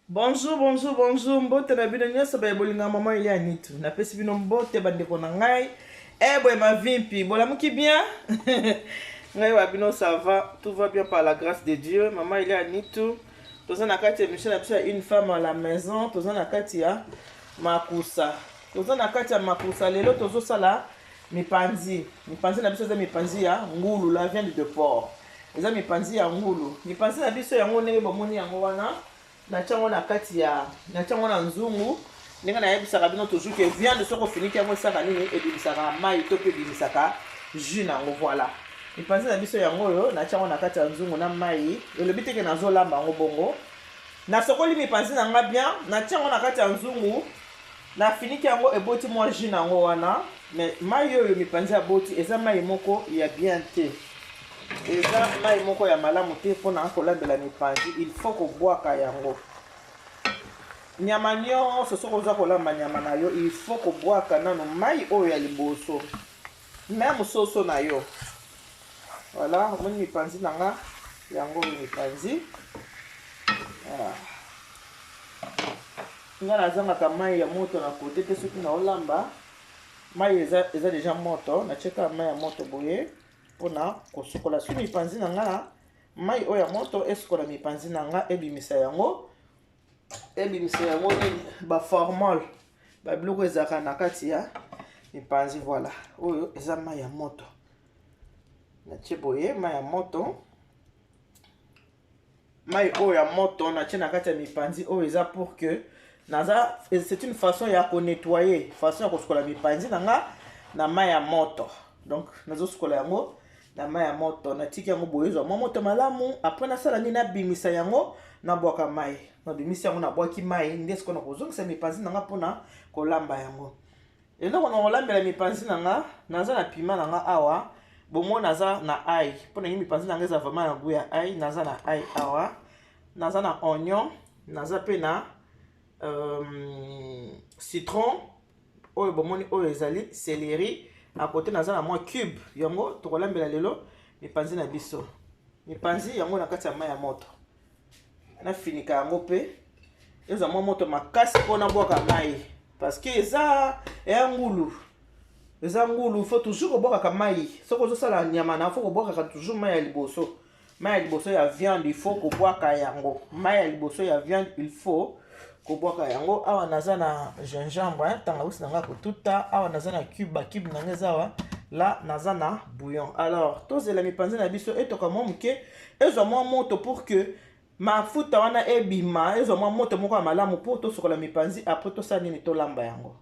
Bonjour, bonjour, bonjour. Mbote na bino nyonso ba bolinga mama ili anitu. Na pesi bino mbote bandeko na ngai. Boy ma vimpi, bolamuki bien? Ngai wa bino ça va, tout va bien par la grâce de Dieu. Maman ili anitu. Toza na kati ya Michel une femme à la maison, toza na kati ya makusa. Toza na kati ya makusa lelo tozo sala mipanzi. Mipanzi na biso za mipanzi ya ngulu, la viande de porc. Eza mipanzi ya ngulu. Mipanzi na biso yango ndenge bomoni yango wana. Na chango na kati ya na chango na nzungu ndenge na yebisaka bino toujours que viande soko finiki yango esaka nini ebimisaka mai to pe ebimisaka jus nango voilà mipanzi na biso yango oyo na chango na kati ya nzungu na mai elobi teke nazolamba yango bongo na sokoli mipanzi na nga bien na chango na kati ya nzungu na finiki yango eboti mwa jus nango wana mais mai oyo mipanzi ya boti eza mai moko ya bien te eza mai moko ya malamu te mpona kolambela mipanzi il faut kobwaka yango nyama nyonso soki oza kolamba nyama na yo il faut kobwaka nano mai oyo ya liboso meme soso na yo voilà omoni mipanzi na nga yango oyo mipanzi nga nazangaka mai ya moto na kote te soki naolamba mai eza deja moto natieka mai ya moto boye mpona kosukola soki mipanzi na nga mai oyo ya moto esukola mipanzi na nga ebimisa yango nini baformol babiloko ezalaka na kati ya mipanzi voilà oyo eza mai ya moto natie boye mai ya moto mai oyo ya moto natie na kati ya mipanzi oyo eza pour que naza c'est une façon ya konettoyer façon ya kosukola mipanzi na nga na mai ya moto donc nazosukola yango na mai ya moto natiki yango boye ezwa mwa moto malamu apres nasala nini nabimisa yango nabwaka mai nabimisi yango nabwaki mai nde sikoyo na kozongisa mipanzi na nga mpona kolamba yango eloko na kolambela mipanzi na nga naza na pima na nga awa bomo naza na ai mpona ngi mipanzi na nga eza vraiment na goût ya ai naza na ai awa naza na oignon naza pe na citron oyo bomoni oyo ezali céleri à côté naza na mwa cube yango tokolambela lelo mipanzi na biso mipanzi yango na kati ya mai ya moto nafinika yango mpe ezwa mwa moto makasi mpona bwaka mai parce que eza ngulu faut toujours kobwakaka mai soki ozosala nyama na faut kobwakaka toujours mai ya liboso ya viande il faut kobwaka yango mai ya liboso ya viande il faut kobwaka yango awa naza na gingembre tangawisi na nga kotuta awa naza na cube na nga eza awa la naza na bouillon alors tozela mipanzi na biso etoka mwa moke ezwa mwa moto pour que mafuta wana ebima ezwa mwa moto moko ya malamu mpo tosokola mipanzi apres tosala nini tolamba yango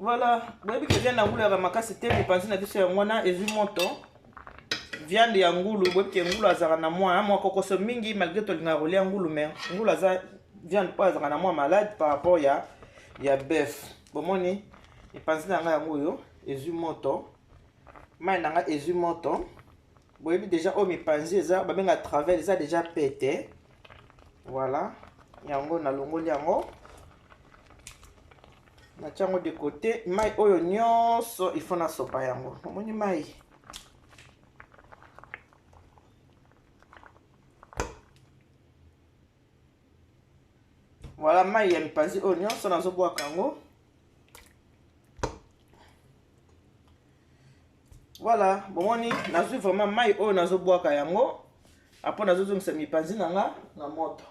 voilà boyebi ke viande ya ngulu yaka makasi te mipanzi na biso yango wana ezwi moto viande ya ngulu boyebi ke ngulu azalaka na mwa kokoso mingi malgré tolingaka kolia ngulu mais ngulu aza viande mpo azalaka na mwa malade par rapport ya bœuf bomoni mipanzi na nga yango oyo ezwi moto mai na nga ezwi moto boyebi déjà oyo mipanzi eza babenga travel eza déjà pete voilà yango nalongoli yango natia yango de côté mai oyo nyonso il faut nasopa yango omoni mai voilà mai ya mipanzi oyo nyonso nazobwaka yango voilà bomoni nazwi vraiment mai oyo nazobwaka yango apres nazozongisa mipanzi na nga na moto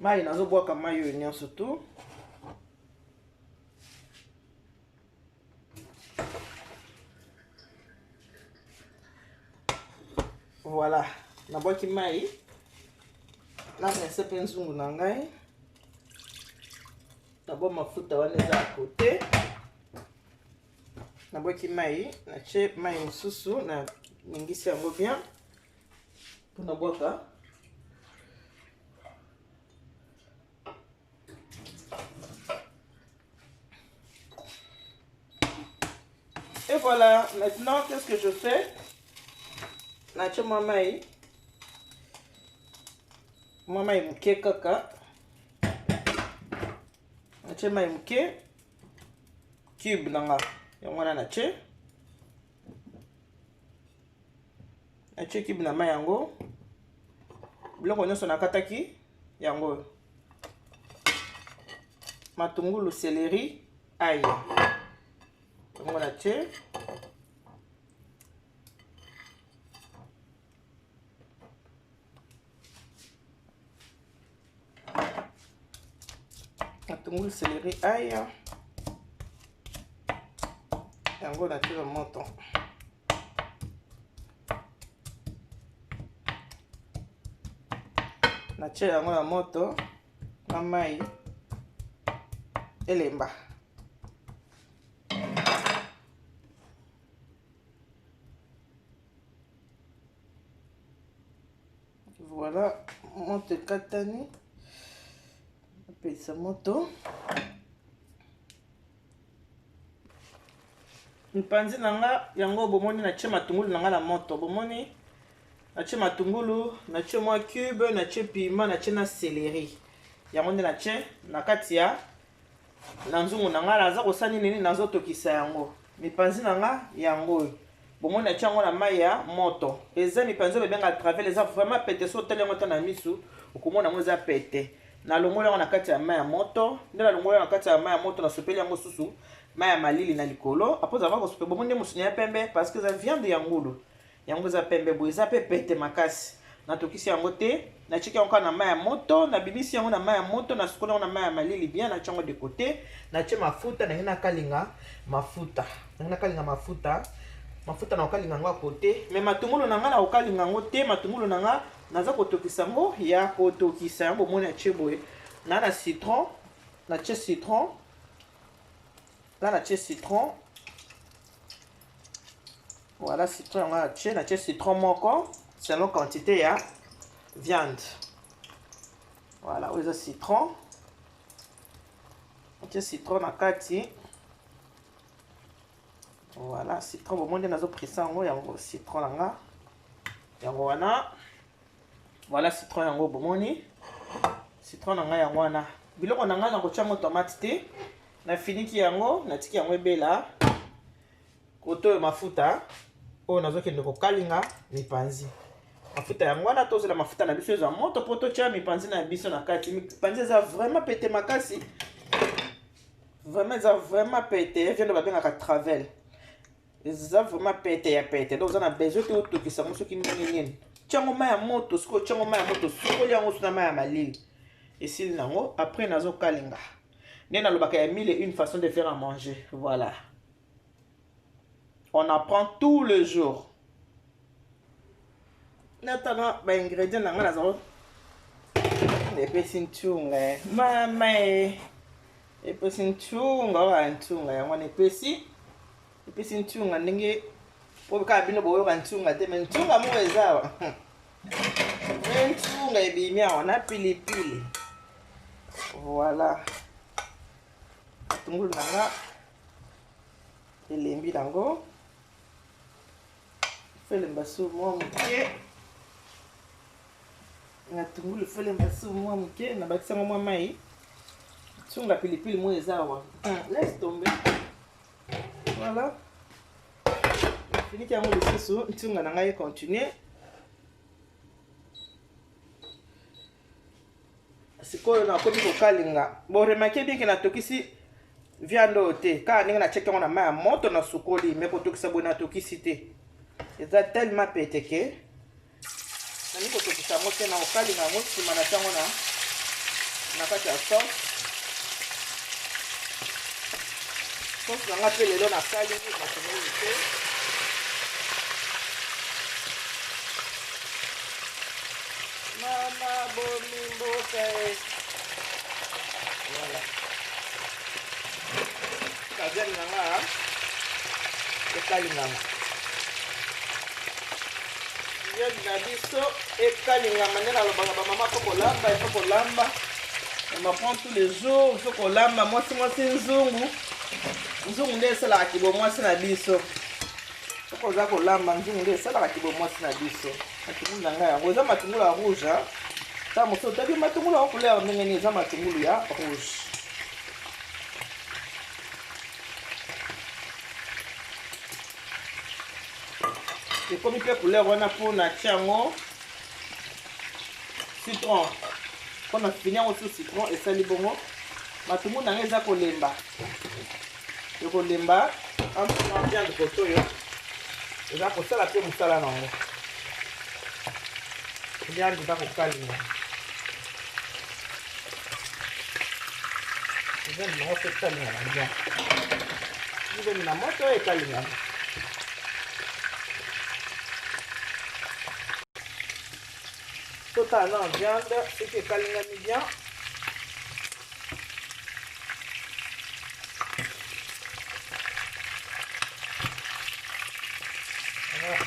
mai nazobwaka mai oyo nyonso tu voilà nabwaki mai namese mpe nzungu na ngai nabwa mafuta wana eza ya kote nabwaki mai natie mai mosusu na ningisi yango bien mpo nabwaka et voilà maintenant qu'est-ce que je fais natie mwa mai moke kaka natie mai moke cube nanga yango wana natie natie cube na mai yango biloko nyonso nakataki yango matungulu céleri ail yango natie matungulu céleri ail yango natie na moto natie yango na moto na mai elemba voilà moto ekatani apesa moto mpanzi nanga yango bomoni natie matungulu nanga na moto bomoni natie matungulu natie mwa cube natie piment natie na céleri yango nde natie na kati ya na nzungu nanga naza kosani nini nazotokisa yango mipanzi nanga yango bomoni natie yango na mai ya moto eza mipanzi oyo bebenga travel eza vraiment pete so otali yango ta na misu okomona yango eza pete nalongoli yango na kati ya mai ya moto nde nalongoli na kati ya mai ya moto nasopeli yango susu mai ya malili na likolo apres avant kosope bomoni nde mosuni ya pembe parce que eza viande ya ngulu yango eza pembe boye eza pe pete makasi natokisi yango te natieki yango kaka na mai ya moto nabimisi yango na mai ya moto nasukoli yango na mai ya malili bien natie yango de côté natie mafuta nangi nakalinga mafuta mafuta na kokalinga yango ya kote me matungulu na nga na kokalinga yango te matungulu na nga naza kotokisa yango ya kotokisa yango bomoni natie boye na citron natie citron là natie citron voilà citron yango natie citron moko selon quantité ya viande voilà oyo eza citron natie citron na kati voilà citron bomoni nazoprisa yango yango citron nanga yango wana voilà citron yango bomoni citron nanga yango wana biloko nanga na kotia mo tomate te nafiniki yango natiki yango ebela koto oyo mafuta oyo nazokende kokalinga mipanzi mafuta yango wana tozela mafuta na biso eza moto mpo totia mipanzi na biso na kati mipanzi eza vraiment pete makasi vraiment eza vraiment pete viande babengaka travel eza vraiment pete ya pete donc oza na besoin te otokisa yango soki ndenge nini tia yango mai ya moto soki otia yango mai ya moto sokoli yango so na mai ya malili esili nango après nazokalinga nde nalobaka ya 1001 façon de faire à manger voilà on apprend tout le jour natanga baingrédient nanga nazango epesi ntunga mama epesi ntunga oyoka ntunga yango wana epesi ntunga ndenge po kaka bino boyoka ntunga te me ntunga moko eza awa ntunga ebimi awa na pilipili voilà matungulu nanga elembi nango felemba su mwa moke matungulu felemba su mwa moke nabakisango mwa mai ntunga pilipili mo eza awa laisse tomber voilà finiki yango lisusu ntunga na ngai continue sikoyo nakomi kokalinga boremake bien ke natokisi viande oyo te kaka ndenge natiaki yango na mai ya moto na sukoli me kotokisa boye natokisi te eza tellement pete ke nani kotokisa yango te na kokalinga yango nsima na ntango na kati ya sauce nanga mpe lelo nasali matungulu te mama bomi mboka voilà kaviande nanga ekalingama viande na biso ekalingama nde nalobaka bamama fo kolamba efo kolamba on apprend tous les jours fo kolamba mwasi nzungu nde esalaka kibomwasi na biso soko oza kolamba nzungu nde esalaka kibomwasi na biso matungulu na ngai yango eza matungulu ya rouge ta mosusu otabi matungulu ya couleur ndenge nini eza matungulu ya rouge ekomi mpe couleur wana mpona tiango citron mpona fini yango su citron esali bongo matungulu na nga eza kolemba ekolemba ampona viande koto oyo eza kosala mpe mosala nango viande eza kokalinga viande nango mpe ekalinga na bien viande na moto oyo ekalinga totala na viande soki ekalingami bien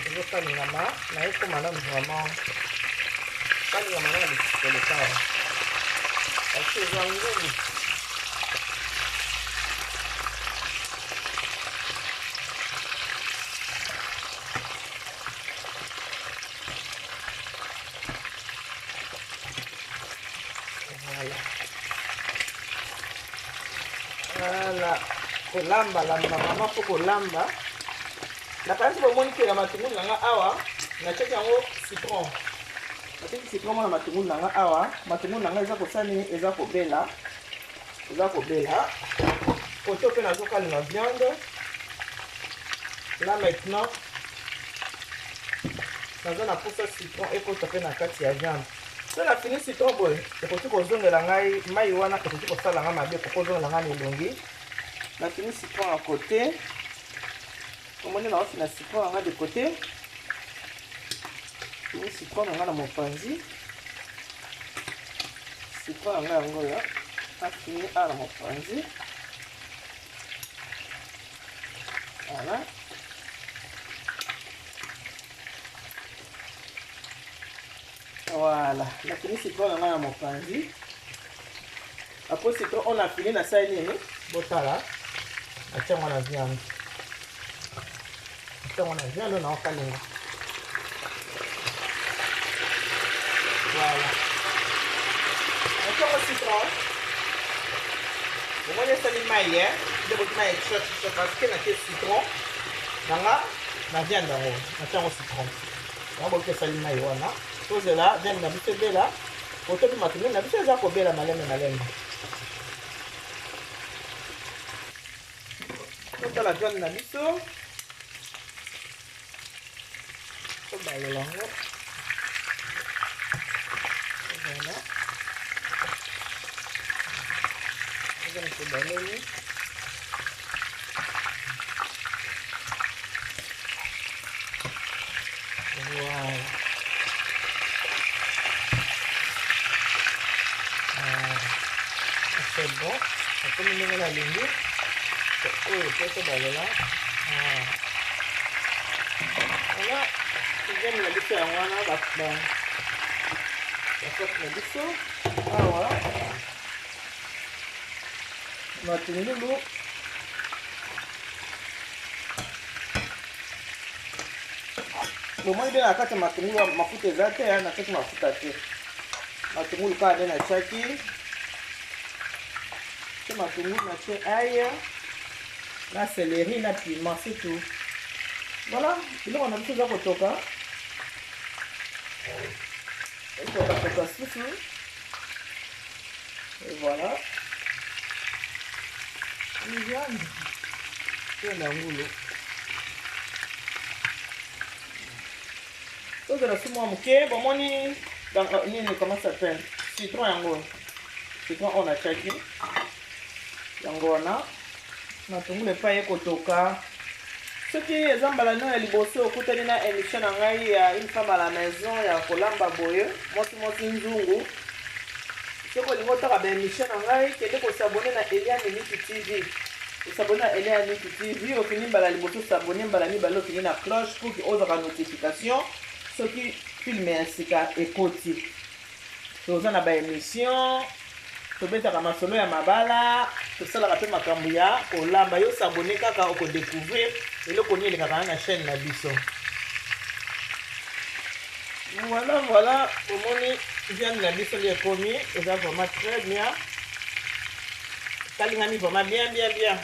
ezokalingama na ekoma na vraiment kalingama na likoleka kasi eza ngeni voilà kolamba lamba mama po kolamba nakanisi bomoni ke na matungulu nanga awa natiaki yango citron natiaki citron mona matungulu nanga awa matungulu nanga eza kosani eza kobela koto mpe nazokalinga viande là maintenant naza na posa citron ekota mpe na kati ya viande so na fini citron boye ekoki kozongela ngai mai wana ekoki kosala nga mabe ekoki kozongela ngai na elongi na fini citron ya kote omoni na ofina citron nanga de côté fini citron nanga na mopanzi citron nanga yango ya afini a na mopanzi voilà voilà na fini citron nanga na mopanzi apres citron on a fini na sai nini botala atiango na viande atiango na viande na okalinga voilà atiango citron omoni esali mai nde boti mai echocho parce que natie citron nanga na viande yango natiango citron yango boki esali mai wana tozela viande na biso ebela otobi matungulu na biso eza kobela malembe totala viande na biso tobalela yango voilà eza na tobaleli voilà c'est bon akomi ndenge nalingi oyo mpe tobalela voilà viande na biso yango wana basote na biso awa matungulu bomoni mpe na kati ya matungulu mafuta eza te na kati mafuta te matungulu kaka nde natiaki te matungulu natie aye na céleri na piment c'est tout voilà biloko na biso eza kotoka ekotoka susu et voilà viande pe na ngulu tozela su mwa moke bomoni nini comment ça s'appelle citron yango citron on atiaki yango wana matungulu epai ekotoka soki eza mbala no ya liboso okutani na émission na ngai ya une femme à la maison ya kolamba boye mosi nzungu soki olingi otaka baémission na ngai kende kosabone na Eliane Nitu TV osabone na Eliane Nitu TV ofini mbala liboso osabone mbala mibale ofini na cloche pour ke ozwaka notification soki filme ya sika ekoti toza na baémission tobetaka masolo ya mabala tosalaka mpe makambo ya kolamba yo sabone kaka okodécouvrir eloko nini elekaka na chaîne na biso voilà omoni viande na biso nde ekomi eza vraiment très bien kalingami vraiment bien ndenge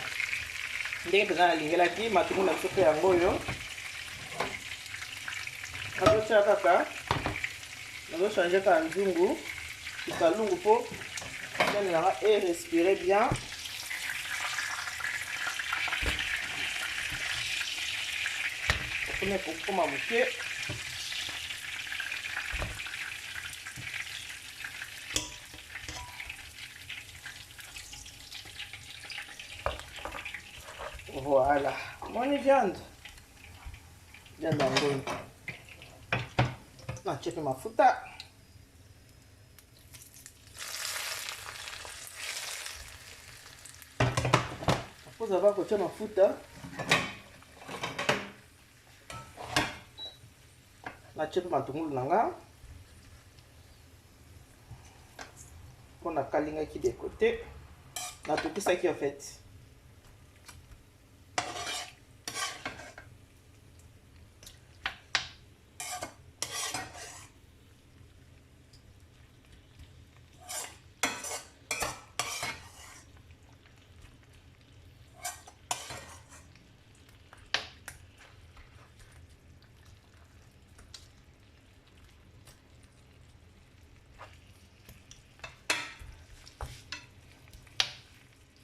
mpenza nalingelaki matungulu na biso mpe yango oyo nazotia kaka nazochange kaka nzungu kikalungu mpo viande nanga respire bien. Okone kokoma moke voilà, moni viande yango natie pe mafuta apoza va kotia mafuta natie pe matungulu nanga mpo nakalingaki de côté natokisaki en fait.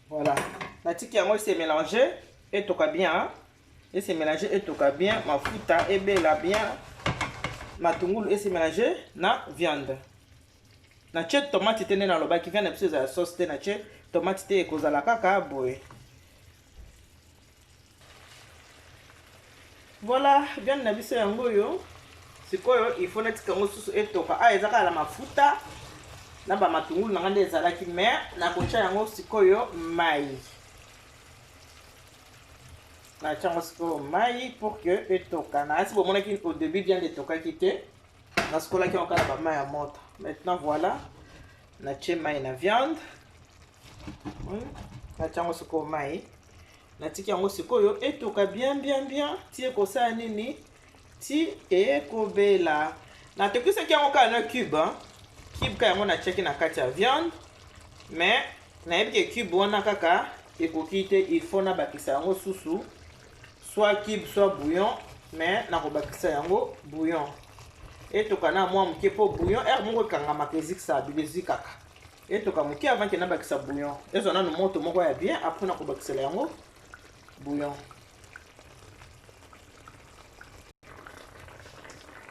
Voilà, la tiki yango c'est mélangé et toka bien, hein? Et c'est mélangé et toka bien, mafuta et bela bien, matungulu et c'est mélangé na viande. Na tche tomate tene na loba qui vient de plus la sauce tene na tche tomate te kozala kaka boye. Voilà, viande na biso yango yo. Sikoyo il faut netika ngo susu et toka ezaka la mafuta. Na ba matungulu na ngande ezalaki mais na kocha yango sikoyo mai. Na chango sikoyo mai pour que etoka. Na si bomona ki au début vient de toka kité. Na sikola ki on kala ba mai à monte. Maintenant voilà. Na che mai na viande. Na chango sikoyo mai. Na tiki yango sikoyo etoka bien. Ti ko sa nini? Ti ekobela. Na tokisa ki yango kala na cube hein. Cube kaya na check na kati ya viande mais na yebi ke cube wana kaka ekoki te il faut na bakisa yango susu soit cube soit bouillon mais na ko bakisa yango bouillon et to kana mwa mke po bouillon moko kanga makezik sa bilezi kaka et to kamuki avant ke na bakisa bouillon ezo na no moto moko ya bien après na ko bakisa yango bouillon.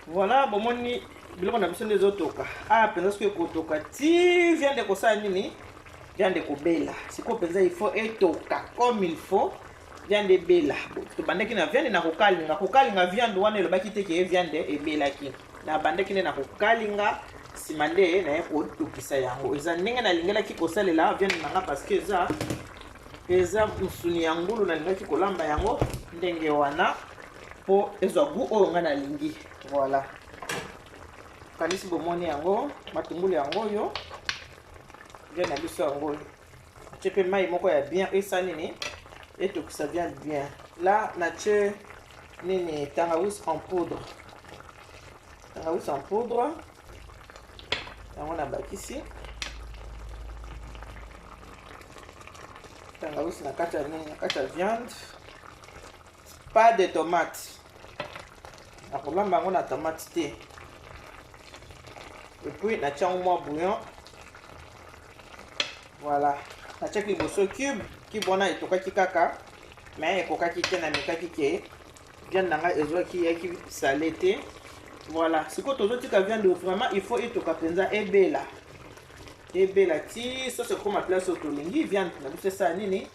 Voilà bomoni biloko na biso nde ezotoka penza soki ekotoka ti viande ekosala nini viande ekobela sikoyo mpenza il faut etoka comme il faut viande ebela tobandaki na viande na kokalinga viande wana elobaki te ke viande ebelaki na bandaki nde na kokalinga nsima nde naye kotokisa yango eza ndenge nalingelaki kosalela viande nanga parceke eza msuni ya ngulu nalingaki kolamba yango ndenge wana mpo ezwa gu oyo nga nalingi. Voilà, kanisi bomoni yango matungulu yango yo bien na biso yango atie pe mai moko ya bien esa nini etokisa viande bien. Là natie nini tangawizi en poudre yango na bakisi tangawizi na kati ya nini na kati ya viande. Pas de tomate nakolamba yango na tomate te. Et puis na tiens moi bouillon. Voilà, na tiens liboso cube wana etokaki kaka mais ekokaki te na mekaki ke viande nanga ezwaki yaki salé te. Voilà, sikoyo tozotika viande vraiment il faut etoka penza ebela ti sauce ekoma place oyo tolingi viande na biso esala nini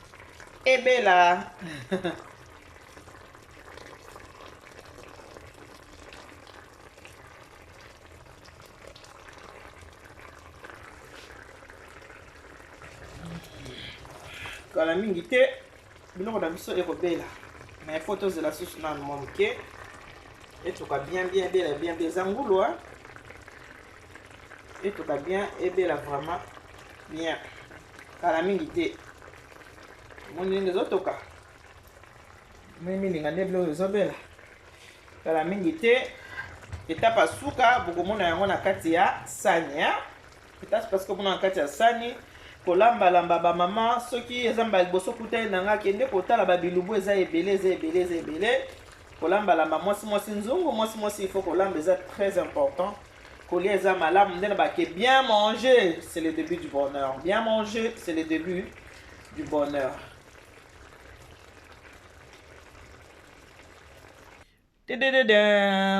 ebela. Kala mingi te biloko na biso ekobela mais il faut tozela susu nanu mwa moke etoka bien bien eza ngulu etoka bien ebela vraiment bien. Kala mingi te moni ndenge ezotoka milinga nde biloko ezobela. Kala mingi te etapa suka bokomona yango na kati ya sani etasi parce que mona na kati ya sani kolambalamba bamama soki eza mbala liboso kuta ye nanga kende kotala babilubu eza ebele kolamba lamba mwasi nzungu mwasi il faut kolamba eza très important kolia eza malamu ndena bake bien manger c'est le début du bonheur. Bien manger c'est le début du bonheur.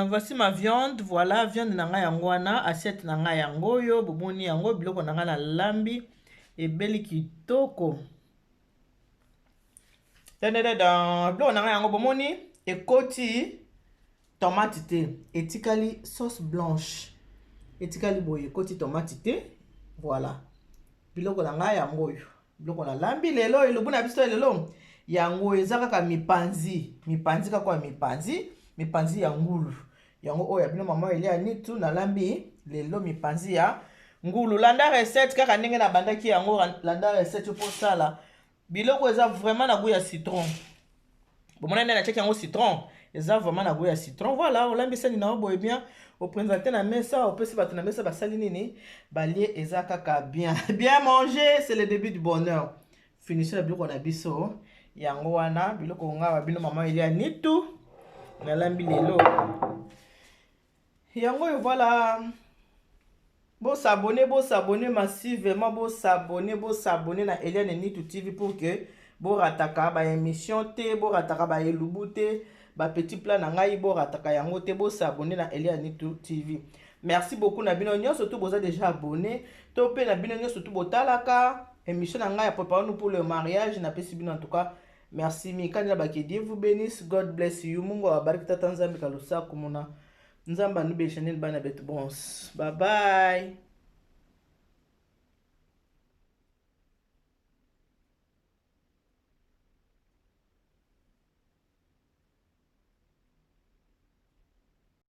Voici ma viande. Voilà, viande nanga yango wana, assiette nanga yango yo, boboni yango biloko nanga na lambi ebeli kitoko. Biloko nanga yango bomoni ekoti tomate te, etikali sauce blanche. Etikali boye ekoti tomate te. Voilà. Biloko nanga yango yo. Biloko na lambi lelo elobu na biso lelo. Yango eza kaka mipanzi. Mipanzi kaka mipanzi ya ngulu. Yango oya bino mama Elia nitu na lambi lelo mipanzi ya ngulu. Landa recette kaka ndenge na bandaki yango landa recette pour sala. Biloko eza vraiment na goût ya citron. Bomona ndena check yango citron. Eza vraiment na goût ya citron. Voilà, olambi sani na boye bien. Au présenter na mesa, au pesi bato na mesa basali nini. Balie eza kaka bien. Bien manger, c'est le début du bonheur. Finissez la biloko na biso. Yango wana biloko nga bino mama Elia nitu na lambi lelo. Yango yo voilà. Bo s'abonner massivement, bo s'abonner na Eliane Nitu TV pour que bo rataka ba émission te, bo rataka ba elubu te, ba petit plan na ngai bo rataka yango te, bo s'abonner na Eliane Nitu TV. Merci beaucoup na bino nyonso surtout boza déjà abonné. To pe na bino nyonso surtout botalaka émission na ngai ya préparons-nous pour le mariage na pesi bino en tout cas. Merci Mikani baki Dieu vous bénisse, God bless you. Mungu awabariki tata nzambe kalusa kumuna. Nzamba nube chanel bana betu bons. Bye bye.